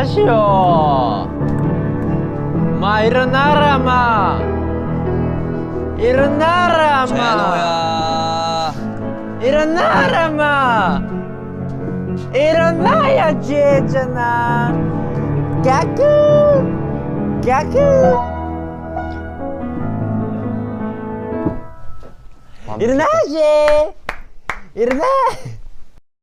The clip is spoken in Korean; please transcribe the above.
일어나시오. 마 일어나라 마. 일어나라 마. 제노야. 일어나라 마. 일어나야지 했잖아. 까꾸 까꾸. 일어나지. 일어나.